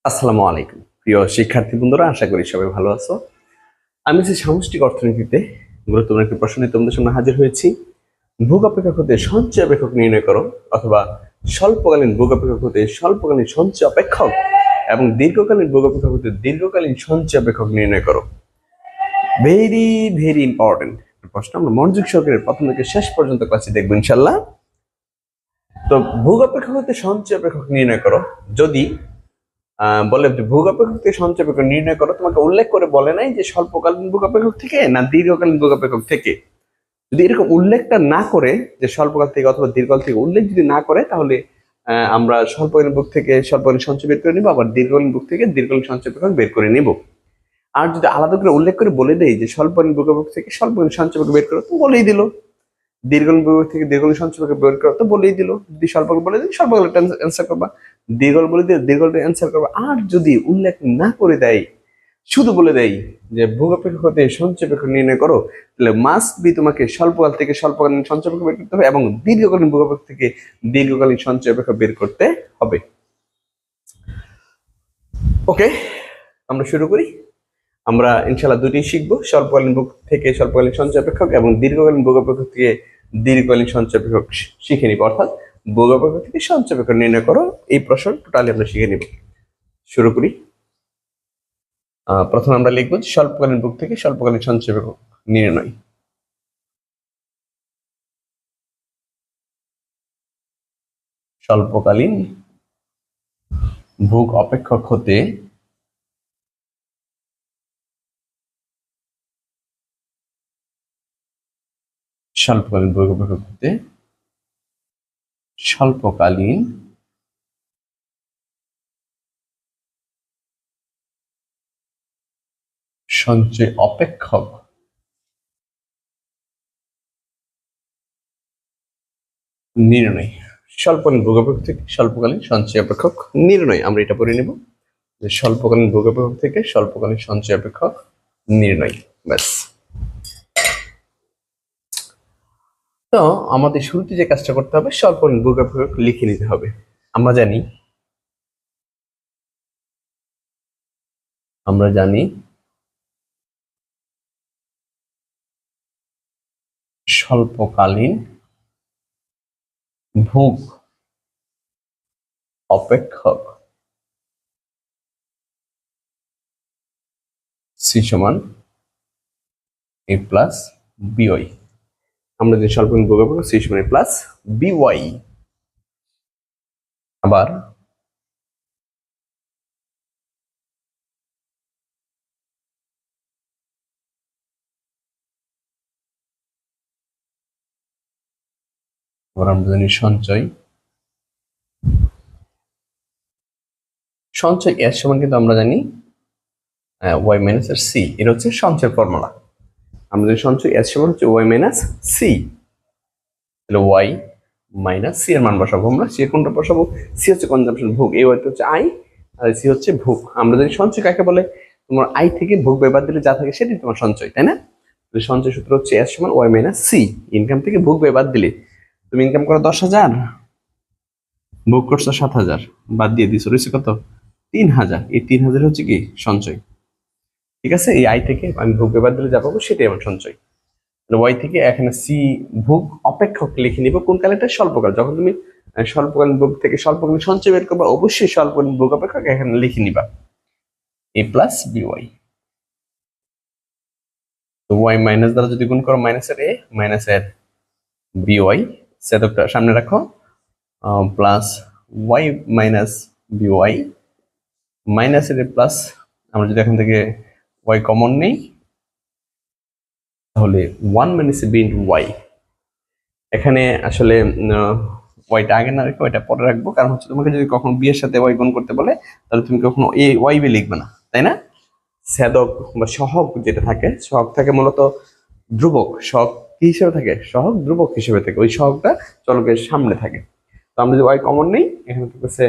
আসসালামু আলাইকুম প্রিয় শিক্ষার্থী বন্ধুরা, আশা করি সবাই ভালো আছো। আমি যে সামষ্টিক অর্থনীতিতে গুরুত্বপূর্ণ একটি প্রশ্ন নিয়ে তোমাদের সামনে হাজির হয়েছি। ভোগ অপেক্ষক হতে সঞ্চয় অপেক্ষক নির্ণয় করো, অথবা স্বল্পকালীন ভোগ অপেক্ষক হতে স্বল্পকালীন সঞ্চয় অপেক্ষক এবং দীর্ঘকালীন ভোগ অপেক্ষক হতে দীর্ঘকালীন সঞ্চয় অপেক্ষক নির্ণয় করো। ভেরি ভেরি ইম্পর্টেন্ট প্রশ্ন। আমরা মনোযোগ সহকারে প্রথম থেকে শেষ পর্যন্ত ক্লাসে দেখবো ইনশাল্লাহ। তো ভোগ অপেক্ষক হতে সঞ্চয় অপেক্ষক নির্ণয় করো। যদি বলে ভোগ অপেক্ষক থেকে সঞ্চয় অপেক্ষক নির্ণয় করো, তোমাকে উল্লেখ করে বলে নাই যে স্বল্পকালীন ভোগ অপেক্ষক থেকে না দীর্ঘকালীন ভোগ অপেক্ষক থেকে। যদি এরকম উল্লেখটা না করে, যে স্বল্পকাল থেকে অথবা দীর্ঘকাল থেকে উল্লেখ যদি না করে, তাহলে আমরা স্বল্পকালীন বুক থেকে স্বল্পকালীন সঞ্চয় বের করে নিব, আবার দীর্ঘকালীন বুক থেকে দীর্ঘকালীন সঞ্চয় অপেক্ষক বের করে নিব। আর যদি আলাদা করে উল্লেখ করে বলে দেয় যে স্বল্পকালীন বুক অপেক্ষক থেকে স্বল্পকালীন সঞ্চয় অপেক্ষক বের করো, তো বলেই দিল। দীর্ঘকালীন বিভাগ থেকে দীর্ঘকালীন সঞ্চয় বের করা তো বলেই দিল। যদি স্বল্পকাল বলে দিই স্বল্পকাল অ্যান্সার করবা, দীর্ঘকাল বলে দিয়ে দীর্ঘকাল অ্যান্সার করবা। আর যদি উল্লেখ না করে দেয়, শুধু বলে দেয় যে ভোগ অপেক্ষক হতে সঞ্চয় অপেক্ষক নির্ণয় করো, তাহলে মাস্ট বি তোমাকে স্বল্পকাল থেকে স্বল্পকালীন সঞ্চয় অপেক্ষক বের করতে হবে এবং দীর্ঘকালীন ভোগ অপেক্ষক থেকে দীর্ঘকালীন সঞ্চয় অপেক্ষক বের করতে হবে। ওকে, আমরা শুরু করি। আমরা ইনশাল্লাহ দুটি শিখবো, স্বল্পকালীন ভোগ থেকে স্বল্পকালীন সঞ্চয় অপেক্ষক এবং দীর্ঘকালীন ভোগ অপেক্ষক থেকে দীর্ঘকালীন সঞ্চয় অপেক্ষক শিখে নিব। অর্থাৎ ভোগ অপেক্ষক থেকে সঞ্চয় অপেক্ষক নির্ণয় করো, এই প্রশ্ন টোটালি আমরা শিখে নিব। শুরু করি। প্রথমে আমরা লিখবো স্বল্পকালীন ভোগ থেকে স্বল্পকালীন সঞ্চয় অপেক্ষক নির্ণয়। স্বল্পকালীন ভোগ অপেক্ষক হতে স্বল্পকালীন ভোগ অপেক্ষক হতে স্বল্পকালীন সঞ্চয় অপেক্ষক নির্ণয়। স্বল্পকালীন ভোগ অপেক্ষক থেকে স্বল্পকালীন সঞ্চয় অপেক্ষক নির্ণয়, আমরা এটা পড়ে নেব যে স্বল্পকালীন ভোগ অপেক্ষক থেকে স্বল্পকালীন সঞ্চয় অপেক্ষক নির্ণয়। ব্যাস। তো আমাদের শুরুতে যে কাজটা করতে হবে, স্বল্পকালীন ভোগ অপেক্ষক লিখে নিতে হবে। আমরা জানি স্বল্পকালীন ভোগ অপেক্ষক সি সমান এ প্লাস বিওয়াই। আমরা যে স্বল্পকালীন ভোগ অপেক্ষক সি সমান এ প্লাস বিওয়াই। আবার আমরা জানি সঞ্চয় এর সমান কিন্তু আমরা জানি ওয়াই মাইনাস আর সি। এটা হচ্ছে সঞ্চয়ের ফর্মুলা। আমরা জানি সঞ্চয় এর সমান হচ্ছে ওয়াই মাইনাস সি। তাহলে ওয়াই মাইনাস সি এর মান বসাবো। আমরা সি এর কোনটা বসাবো? সি হচ্ছে কনজাম্পশন ভোগ, এই ওয়াই হচ্ছে আই, আর সি হচ্ছে ভোগ। আমরা জানি সঞ্চয় কাকে বলে? তোমার আই থেকে ভোগ ব্যয় দিলে যা থাকে সেটাই তোমার সঞ্চয়, তাই না? সঞ্চয় সূত্র হচ্ছে এর সমান ওয়াই মাইনাস সি। ইনকাম থেকে ভোগ ব্যয় বাদ দিলে, তুমি ইনকাম করো 10,000, ভোগ করছো 7,000, বাদ দিয়ে দিছো, রয়েছে কত? 3,000। এই 3,000 হচ্ছে কি সঞ্চয়। ঠিক আছে, এই আই থেকে আমি ভোগ ব্যয় দিলে যা পাবো সেটাই আমার সঞ্চয়। ওয়াই থেকে এখানে সি ভোগ অপেক্ষক লিখে নিব। কোন কালে? এটা স্বল্পকাল। যখন তুমি স্বল্পকালীন ভোগ থেকে স্বল্পকালীন সঞ্চয় বের করবা, অবশ্যই স্বল্পকালীন ভোগ অপেক্ষক এখানে লিখে নিবা এ প্লাস বিওয়াই। তো ওয়াই মাইনাস দ্বারা যদি গুণ করো, মাইনাসের এ মাইনাসের বিওয়াই, সেটা সামনে রাখো, প্লাস ওয়াই মাইনাস বিওয়াই মাইনাসের এ প্লাস। আমরা যদি এখান থেকে ওয়াই কমন নেই, তাহলে 1 মাইনাস বি ইন্টু ওয়াই। এখানে আসলে ওয়াইটা আগে না রেখে ওইটা পরে রাখবো, কারণ হচ্ছে তোমাকে যদি কখনো বি এর সাথে ওয়াই গুণ করতে বলে, তাহলে তুমি কখনো এ ওয়াই বি লিখবে না, তাই না? ছেদক বা সহগ যেটা থাকে, সহগ থাকে মূলত ধ্রুবক। সহগ কি হিসেবে থাকে? সহগ ধ্রুবক হিসেবে থাকে, ওই সহগটা চলকের সামনে থাকে। তো আমরা যদি ওয়াই কমন নেই, এখানে থাকতেছে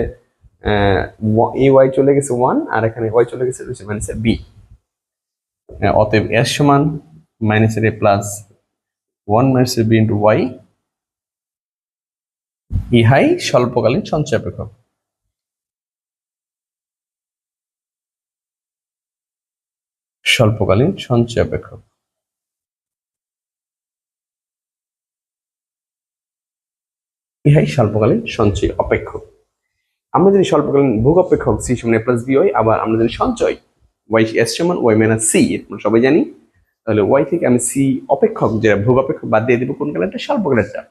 এ ওয়াই চলে গেছে 1, আর এখানে ওয়াই চলে গেছে মাইনাসের বি। অতএব এর সমান মাইনাসের এ প্লাস 1 মাইনাসের বি ইন্টু ওয়াই, ইহাই স্বল্পকালীন সঞ্চয় অপেক্ষক। স্বল্পকালীন সঞ্চয় অপেক্ষক। ইহাই স্বল্পকালীন সঞ্চয় অপেক্ষক। আমরা যদি স্বল্পকালীন ভোগ অপেক্ষক সি সমান এ প্লাস বি ওয়াই, আবার আমরা যদি সঞ্চয় ওয়াই এস সমান ওয়াই মাইনাস সি, আমরা সবাই জানি, তাহলে ওয়াই থেকে আমি সি অপেক্ষক যেটা ভোগ অপেক্ষক বাদ দিয়ে দিব কোন কালারটা, স্বল্পকালেরটা।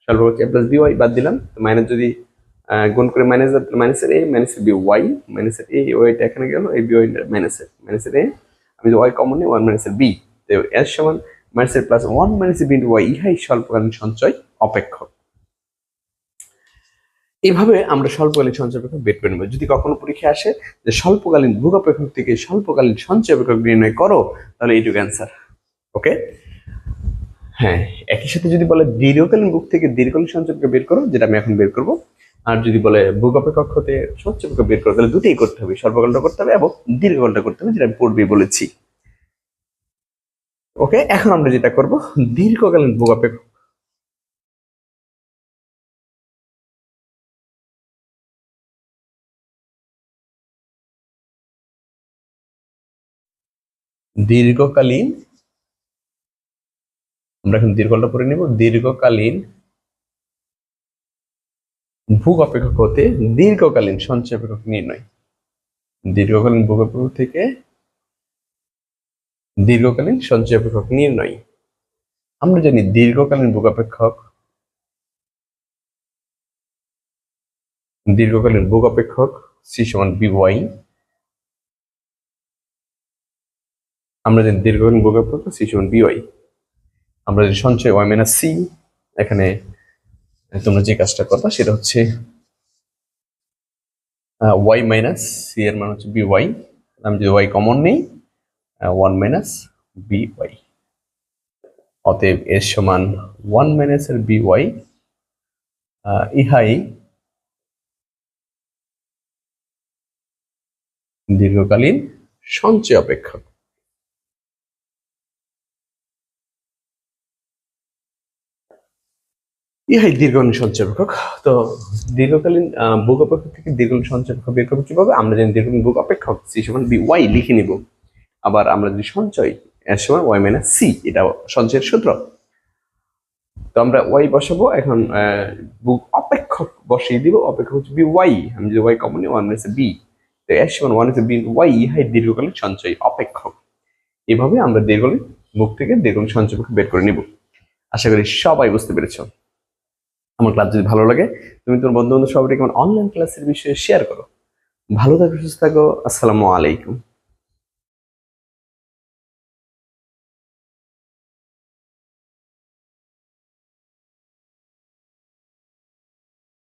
স্বল্পকাল এ প্লাস বি ওয়াই বাদ দিলাম, মাইনাস যদি গুণ করে মাইনাস মাইনাসের এ মাইনাসের বি ওয়াই, মাইনাসের এ ওয়াইটা এখানে গেল, এই বি ওয়াই মাইনাসের এ, আমি যদি ওয়াই কমন নিই ওয়ান মাইনাসের বি, তো এস সমান মাইনাসের প্লাস ওয়ান মাইনাসের বি ইন্টু ওয়াই, ইহাই স্বল্পকালীন সঞ্চয় অপেক্ষক। এইভাবে আমরা স্বল্পকালীন সঞ্চয় অপেক্ষক বের করে নেব। যদি কখনো পরীক্ষা আসে যে স্বল্পকালীন ভোগ অপেক্ষক থেকে স্বল্পকালীন সঞ্চয় অপেক্ষক নির্ণয় করো, তাহলে এইটুকু অ্যান্সার। ওকে, হ্যাঁ, একই সাথে যদি বলে দীর্ঘকালীন ভোগ থেকে দীর্ঘকালীন সঞ্চয় অপেক্ষক বের করো, যেটা আমি এখন বের করবো, আর যদি বলে ভোগ অপেক্ষক হতে সঞ্চয় অপেক্ষক বের করো, তাহলে দুটোই করতে হবে, স্বল্পকালটা করতে হবে এবং দীর্ঘকালটা করতে হবে, যেটা আমি পূর্বেই বলেছি। ওকে, এখন আমরা যেটা করব, দীর্ঘকালীন ভোগ অপেক্ষক। দীর্ঘকালীন, আমরা এখন দীর্ঘকালটা পড়ে নেব। দীর্ঘকালীন ভোগ অপেক্ষক হতে দীর্ঘকালীন সঞ্চয় অপেক্ষক নির্ণয়। দীর্ঘকালীন ভোগ অপেক্ষক থেকে দীর্ঘকালীন সঞ্চয় অপেক্ষক নির্ণয়। আমরা জানি দীর্ঘকালীন ভোগ অপেক্ষক, দীর্ঘকালীন ভোগ অপেক্ষক সি সমান বি ওয়াই। আমরা জানি দীর্ঘকালীন ভোগ অপেক্ষক সি সমান বি ওয়াই। আমরা যদি সঞ্চয় ওয়াই মাইনাস সি, এখানে তোমরা যে কাজটা করবা সেটা হচ্ছে ওয়াই মাইনাস সি এর মান হচ্ছে বি ওয়াই। আমি যদি ওয়াই কমন নেই, ওয়ান মাইনাস বি ওয়াই, অতএব এর সমান ওয়ান মাইনাস এর বি ওয়াই, ইহাই দীর্ঘকালীন সঞ্চয় অপেক্ষক। ইহাই দীর্ঘকালীন সঞ্চয় অপেক্ষক। তো দীর্ঘকালীন ভোগ অপেক্ষক থেকে দীর্ঘকালীন সঞ্চয় অপেক্ষক বের করবো কিভাবে, আমরা জানি দীর্ঘকালীন ভোগ অপেক্ষক সি সমান বি ওয়াই লিখে নিব। আবার আমরা যদি সঞ্চয় এর সমান ওয়াই মাইনাস সি, এটা সঞ্চয়ের সূত্র, তো আমরা ওয়াই বসাবো। এখন ভোগ অপেক্ষক বসিয়ে দিব, অপেক্ষক হচ্ছে বি ওয়াই, আমি যদি ওয়াই কমন নিই ওয়ান মাইনাস বি, তো এর সমান ওয়ান মাইনাস বি ওয়াই, ইহাই দীর্ঘকালীন সঞ্চয় অপেক্ষক। এভাবে আমরা দীর্ঘকালীন ভোগ থেকে দীর্ঘকালীন সঞ্চয় অপেক্ষক বের করে নিব। আশা করি সবাই বুঝতে পেরেছ। আমার ক্লাস যদি ভালো লাগে, তুমি তোমার বন্ধু বান্ধব সবাইকে আমার অনলাইন ক্লাসের বিষয়ে শেয়ার করো। ভালো থাকো, সুস্থ থাকো, আসসালামু আলাইকুম।